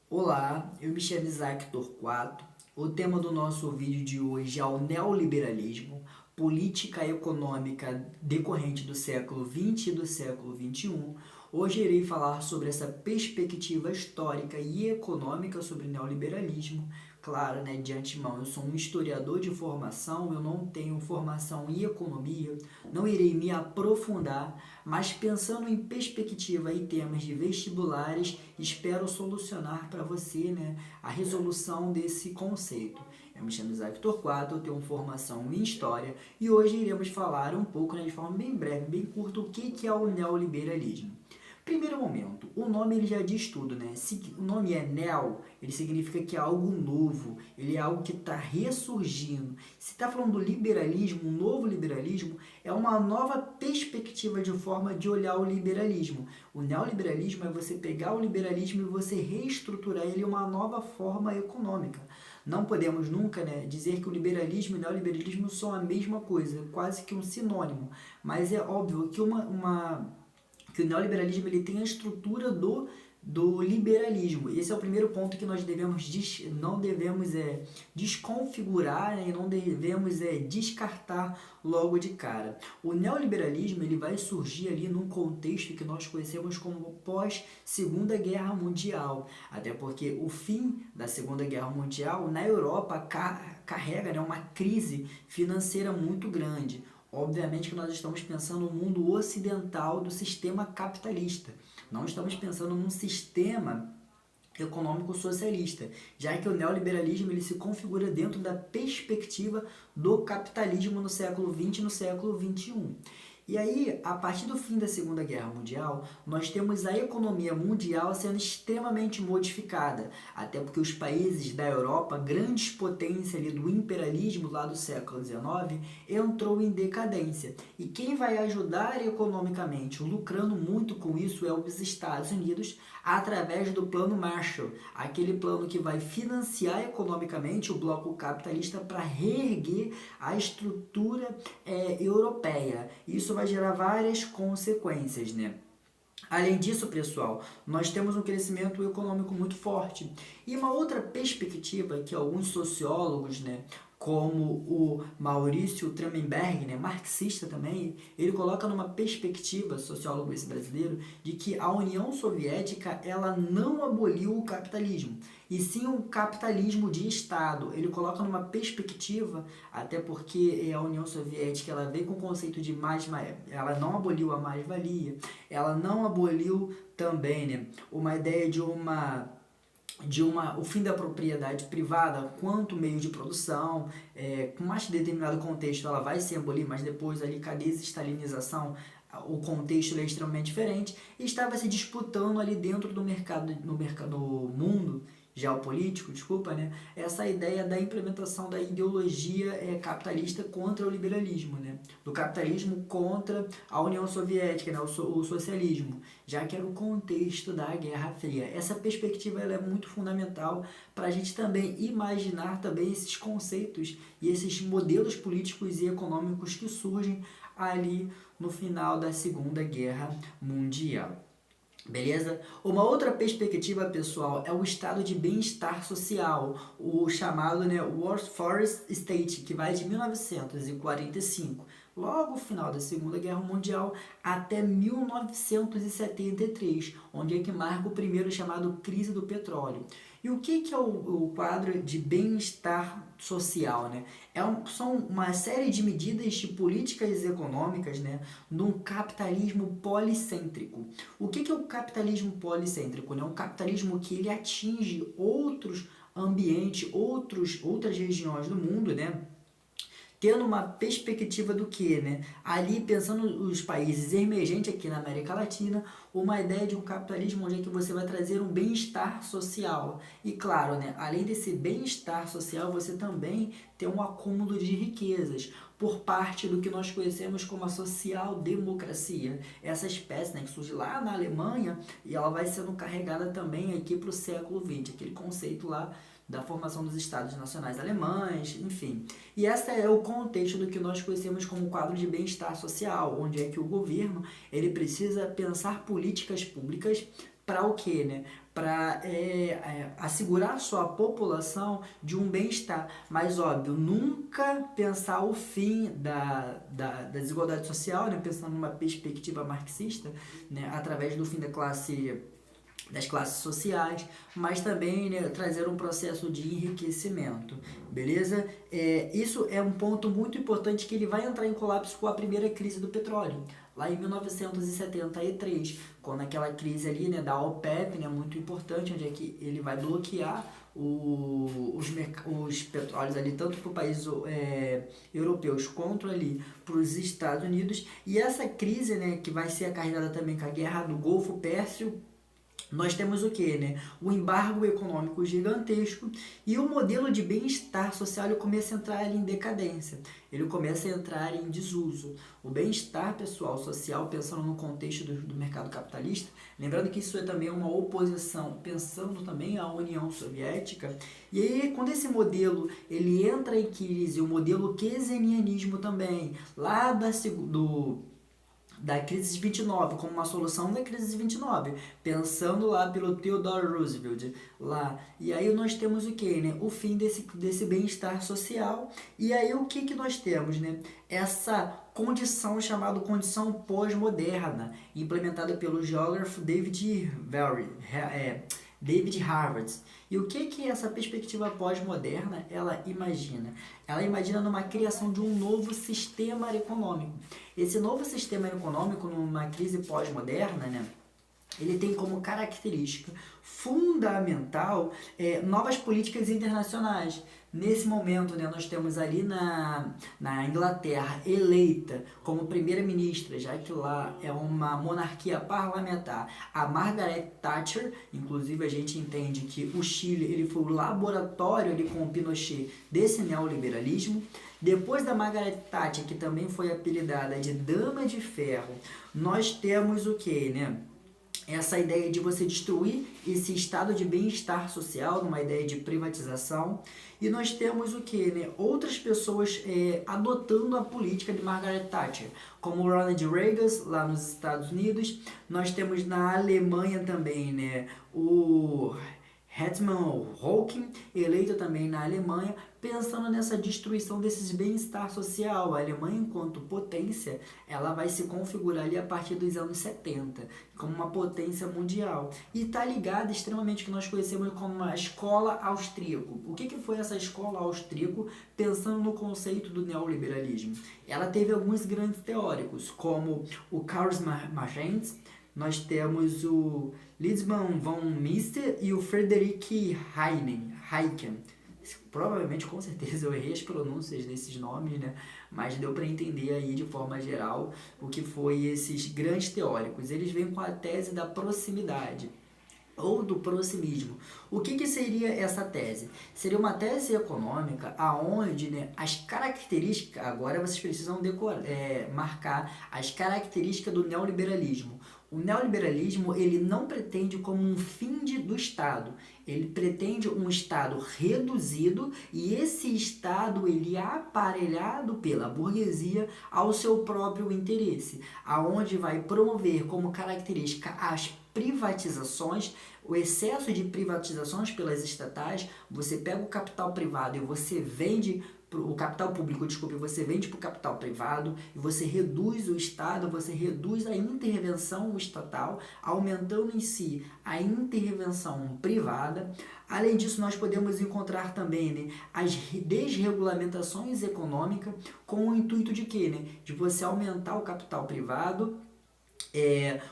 Olá, eu me chamo Isaac Torquato. O tema do nosso vídeo de hoje é o neoliberalismo, política econômica decorrente do século XX e do século XXI. Hoje irei falar sobre essa perspectiva histórica e econômica sobre o neoliberalismo. Claro, né, de antemão, eu sou um historiador de formação, eu não tenho formação em economia, não irei me aprofundar, mas pensando em perspectiva e temas de vestibulares, espero solucionar para você, né, a resolução desse conceito. Eu me chamo Isaac Torquato, eu tenho formação em História e hoje iremos falar um pouco, né, de forma bem breve, bem curta, o que é o neoliberalismo. Primeiro momento, o nome ele já diz tudo, né? Se o nome é neo, ele significa que é algo novo, ele é algo que está ressurgindo. Se está falando do liberalismo, um novo liberalismo, é uma nova perspectiva de forma de olhar o liberalismo. O neoliberalismo é você pegar o liberalismo e você reestruturar ele em uma nova forma econômica. Não podemos nunca, né, dizer que o liberalismo e o neoliberalismo são a mesma coisa, quase que um sinônimo. Mas é óbvio que que o neoliberalismo ele tem a estrutura do liberalismo. Esse é o primeiro ponto que nós não devemos desconfigurar, né, e não devemos descartar logo de cara. O neoliberalismo ele vai surgir ali num contexto que nós conhecemos como pós-Segunda Guerra Mundial, até porque o fim da Segunda Guerra Mundial na Europa carrega, né, uma crise financeira muito grande. Obviamente que nós estamos pensando no mundo ocidental do sistema capitalista. Não estamos pensando num sistema econômico socialista, já que o neoliberalismo ele se configura dentro da perspectiva do capitalismo no século XX e no século XXI. E aí, a partir do fim da Segunda Guerra Mundial, nós temos a economia mundial sendo extremamente modificada, até porque os países da Europa, grandes potências ali do imperialismo lá do século XIX, entrou em decadência. E quem vai ajudar economicamente, lucrando muito com isso, é os Estados Unidos, através do Plano Marshall, aquele plano que vai financiar economicamente o bloco capitalista para reerguer a estrutura europeia. Isso vai gerar várias consequências, né? Além disso, pessoal, nós temos um crescimento econômico muito forte. E uma outra perspectiva que alguns sociólogos, né, como o Maurício Tramenberg, né, marxista também, ele coloca numa perspectiva, sociólogo esse brasileiro, de que a União Soviética ela não aboliu o capitalismo, e sim um capitalismo de Estado. Ele coloca numa perspectiva, até porque a União Soviética ela veio com o conceito de ela não aboliu a mais-valia, ela não aboliu também, né, uma ideia o fim da propriedade privada quanto meio de produção, com mais determinado contexto ela vai se abolir, mas depois ali com a desestalinização o contexto é extremamente diferente, e estava se disputando ali dentro do mercado, no mundo geopolítico, desculpa, né, essa ideia da implementação da ideologia capitalista contra o liberalismo, né, do capitalismo contra a União Soviética, né, o socialismo, já que era o contexto da Guerra Fria. Essa perspectiva ela é muito fundamental para a gente também imaginar também esses conceitos e esses modelos políticos e econômicos que surgem ali no final da Segunda Guerra Mundial. Beleza? Uma outra perspectiva, pessoal, é o estado de bem-estar social, o chamado, né, Workforce State, que vai de 1945, logo no final da Segunda Guerra Mundial, até 1973, onde é que marca o primeiro chamado crise do petróleo. E o que é o quadro de bem-estar social, né? São uma série de medidas de políticas econômicas, né, num capitalismo policêntrico. O que é o capitalismo policêntrico? Né? Um capitalismo que ele atinge outros ambientes, outras regiões do mundo, né? Tendo uma perspectiva do que, né? Ali, pensando os países emergentes aqui na América Latina, uma ideia de um capitalismo onde é que você vai trazer um bem-estar social. E claro, né, além desse bem-estar social, você também tem um acúmulo de riquezas por parte do que nós conhecemos como a social-democracia. Essa espécie, né, que surge lá na Alemanha e ela vai sendo carregada também aqui para o século XX, aquele conceito lá da formação dos Estados Nacionais Alemães, enfim. E esse é o contexto do que nós conhecemos como quadro de bem-estar social, onde é que o governo ele precisa pensar políticas públicas para o quê, né? Para assegurar sua população de um bem-estar. Mas, óbvio, nunca pensar o fim da desigualdade social, né? Pensando numa perspectiva marxista, né? Através do fim das classes sociais, mas também, né, trazer um processo de enriquecimento, beleza? Isso é um ponto muito importante que ele vai entrar em colapso com a primeira crise do petróleo, lá em 1973, quando aquela crise ali, né, da OPEP, né, muito importante, onde é que ele vai bloquear os petróleos ali, tanto para os países europeus quanto ali para os Estados Unidos, e essa crise, né, que vai ser acarretada também com a guerra do Golfo Pérsico. Nós temos o que, né? O embargo econômico gigantesco e o modelo de bem-estar social ele começa a entrar em decadência, ele começa a entrar em desuso. O bem-estar pessoal, social, pensando no contexto do mercado capitalista, lembrando que isso é também uma oposição, pensando também à União Soviética, e aí quando esse modelo ele entra em crise, o modelo keynesianismo também, lá da crise de 29, como uma solução da crise de 29, pensando lá pelo Theodore Roosevelt, lá. E aí nós temos o que, né? O fim desse bem-estar social. E aí o que nós temos, né? Essa condição chamada condição pós-moderna, implementada pelo geógrafo David Harvard. E o que essa perspectiva pós-moderna ela imagina? Ela imagina numa criação de um novo sistema econômico. Esse novo sistema econômico, numa crise pós-moderna, né, ele tem como característica fundamental novas políticas internacionais. Nesse momento, né, nós temos ali na Inglaterra eleita como primeira-ministra, já que lá é uma monarquia parlamentar, a Margaret Thatcher. Inclusive a gente entende que o Chile ele foi o laboratório ali com o Pinochet desse neoliberalismo. Depois da Margaret Thatcher, que também foi apelidada de Dama de Ferro, nós temos o que, né? Essa ideia de você destruir esse estado de bem-estar social, numa ideia de privatização. E nós temos o que, né? Outras pessoas adotando a política de Margaret Thatcher, como Ronald Reagan lá nos Estados Unidos. Nós temos na Alemanha também, né, o Hetman Hawking, eleito também na Alemanha, pensando nessa destruição desses bem-estar social. A Alemanha, enquanto potência, ela vai se configurar ali a partir dos anos 70, como uma potência mundial. E está ligada extremamente ao que nós conhecemos como a escola austríaco. O que foi essa escola austríaco pensando no conceito do neoliberalismo? Ela teve alguns grandes teóricos, como o Karl Marx, nós temos o Lidsman von Mister e o Friedrich Hayek. Provavelmente, com certeza, eu errei as pronúncias desses nomes, né? Mas deu para entender aí de forma geral o que foi esses grandes teóricos. Eles vêm com a tese da proximidade ou do proximismo. O que seria essa tese? Seria uma tese econômica aonde, né, as características, agora vocês precisam marcar as características do neoliberalismo. O neoliberalismo ele não pretende como um fim do Estado, ele pretende um Estado reduzido e esse Estado ele é aparelhado pela burguesia ao seu próprio interesse, aonde vai promover como característica as privatizações, o excesso de privatizações pelas estatais. Você pega o capital privado e você vende o capital público, desculpe, você vende para o capital privado e você reduz o Estado, você reduz a intervenção estatal, aumentando em si a intervenção privada. Além disso, nós podemos encontrar também, né, as desregulamentações econômicas com o intuito de quê? Né? De você aumentar o capital privado.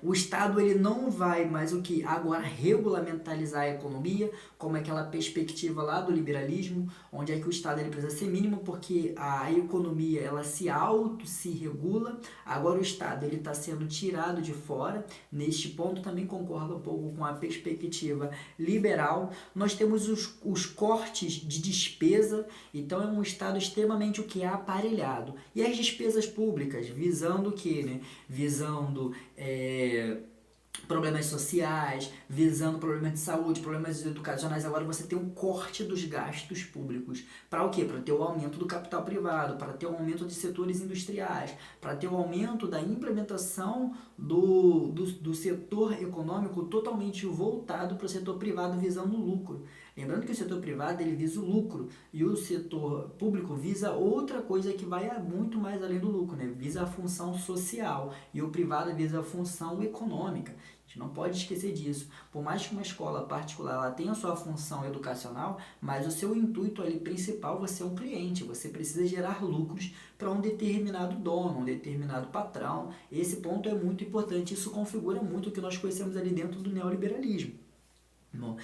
O Estado ele não vai mais o que agora regulamentalizar a economia, como aquela perspectiva lá do liberalismo, onde é que o Estado ele precisa ser mínimo porque a economia ela se regula. Agora o Estado ele está sendo tirado de fora. Neste ponto também concordo um pouco com a perspectiva liberal. Nós temos os cortes de despesa, então é um Estado extremamente o que é aparelhado. E as despesas públicas visando o que, né? Visando problemas sociais, visando problemas de saúde, problemas educacionais. Agora você tem um corte dos gastos públicos. Para o quê? Para ter o aumento do capital privado, para ter o aumento de setores industriais, para ter o aumento da implementação do setor econômico totalmente voltado para o setor privado visando o lucro. Lembrando que o setor privado ele visa o lucro e o setor público visa outra coisa que vai muito mais além do lucro, né? Visa a função social e o privado visa a função econômica. A gente não pode esquecer disso. Por mais que uma escola particular ela tenha a sua função educacional, mas o seu intuito ali principal, você é um cliente, você precisa gerar lucros para um determinado dono, um determinado patrão. Esse ponto é muito importante, isso configura muito o que nós conhecemos ali dentro do neoliberalismo. Bom,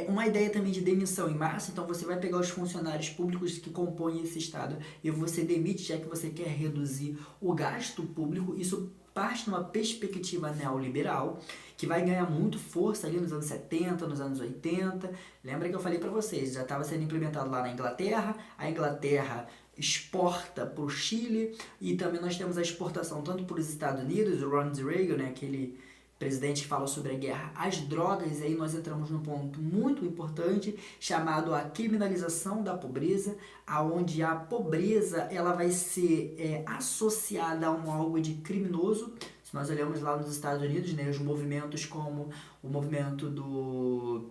uma ideia também de demissão em massa, então você vai pegar os funcionários públicos que compõem esse Estado e você demite já que você quer reduzir o gasto público. Isso parte de uma perspectiva neoliberal que vai ganhar muito força ali nos anos 70, nos anos 80. Lembra que eu falei para vocês, já estava sendo implementado lá na Inglaterra, a Inglaterra exporta para o Chile e também nós temos a exportação tanto para os Estados Unidos, o Ronald Reagan, né, aquele presidente que fala sobre a guerra às drogas, e aí nós entramos num ponto muito importante chamado a criminalização da pobreza, aonde a pobreza ela vai ser associada a algo de criminoso. Se nós olhamos lá nos Estados Unidos, né, os movimentos como o movimento do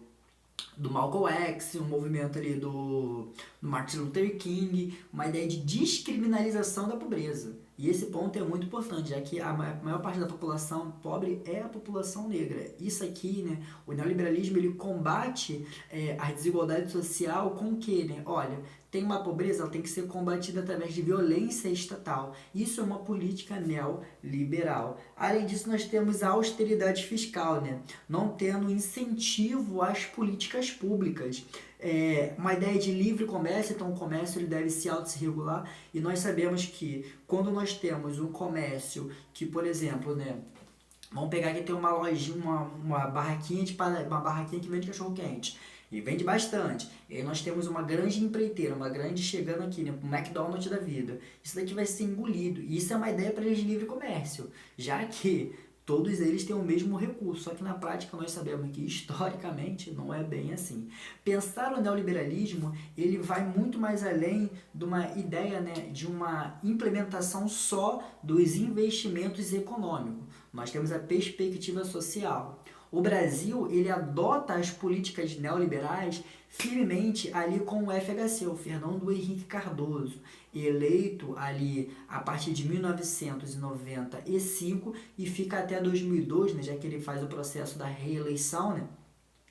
Malcolm X, um movimento ali do Martin Luther King, uma ideia de descriminalização da pobreza. E esse ponto é muito importante, já que a maior parte da população pobre é a população negra. Isso aqui, né, o neoliberalismo ele combate a desigualdade social com o quê? Né? Olha, tem uma pobreza, ela tem que ser combatida através de violência estatal. Isso é uma política neoliberal. Além disso, nós temos a austeridade fiscal, né? Não tendo incentivo às políticas públicas. Uma ideia de livre comércio, então o comércio ele deve se autorregular, e nós sabemos que quando nós temos um comércio que, por exemplo, né, vamos pegar que tem uma lojinha, uma barraquinha que vende cachorro-quente, e vende bastante. E aí nós temos uma grande empreiteira, uma grande chegando aqui, né, um McDonald's da vida. Isso daqui vai ser engolido. E isso é uma ideia para eles de livre comércio, já que todos eles têm o mesmo recurso, só que na prática nós sabemos que historicamente não é bem assim. Pensar o neoliberalismo, ele vai muito mais além de uma ideia, né, de uma implementação só dos investimentos econômicos. Nós temos a perspectiva social. O Brasil, ele adota as políticas neoliberais firmemente ali com o FHC, o Fernando Henrique Cardoso, eleito ali a partir de 1995 e fica até 2002, né, já que ele faz o processo da reeleição, né?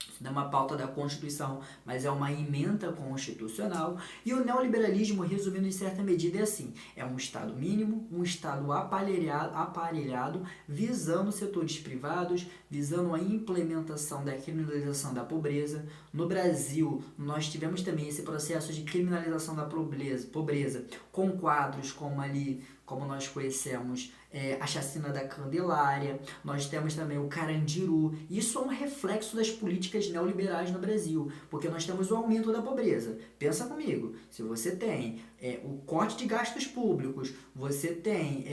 Isso não é uma pauta da Constituição, mas é uma emenda constitucional. E o neoliberalismo, resumindo em certa medida, é assim: é um Estado mínimo, um Estado aparelhado, visando setores privados, visando a implementação da criminalização da pobreza. No Brasil, nós tivemos também esse processo de criminalização da pobreza com quadros como nós conhecemos, a chacina da Candelária, nós temos também o Carandiru. Isso é um reflexo das políticas neoliberais no Brasil, porque nós temos o aumento da pobreza. Pensa comigo, se você tem o corte de gastos públicos, você tem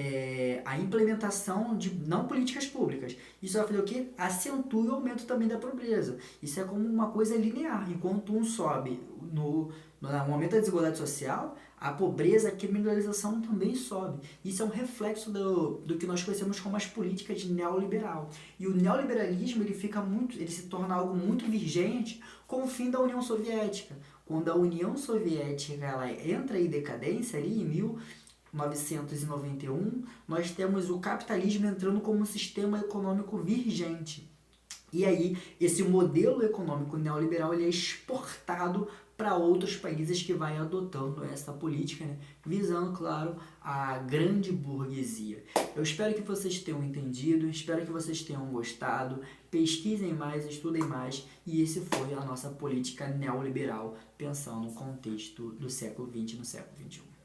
a implementação de não políticas públicas, isso vai fazer o quê? Acentua o aumento também da pobreza. Isso é como uma coisa linear, enquanto um sobe no aumento da desigualdade social, a pobreza, a criminalização também sobe. Isso é um reflexo do que nós conhecemos como as políticas neoliberal. E o neoliberalismo ele se torna algo muito vigente com o fim da União Soviética. Quando a União Soviética ela entra em decadência ali em 1991, nós temos o capitalismo entrando como um sistema econômico vigente. E aí, esse modelo econômico neoliberal ele é exportado para outros países que vai adotando essa política, né? Visando, claro, a grande burguesia. Eu espero que vocês tenham entendido, espero que vocês tenham gostado, pesquisem mais, estudem mais, e esse foi a nossa política neoliberal, pensando no contexto do século XX no século XXI.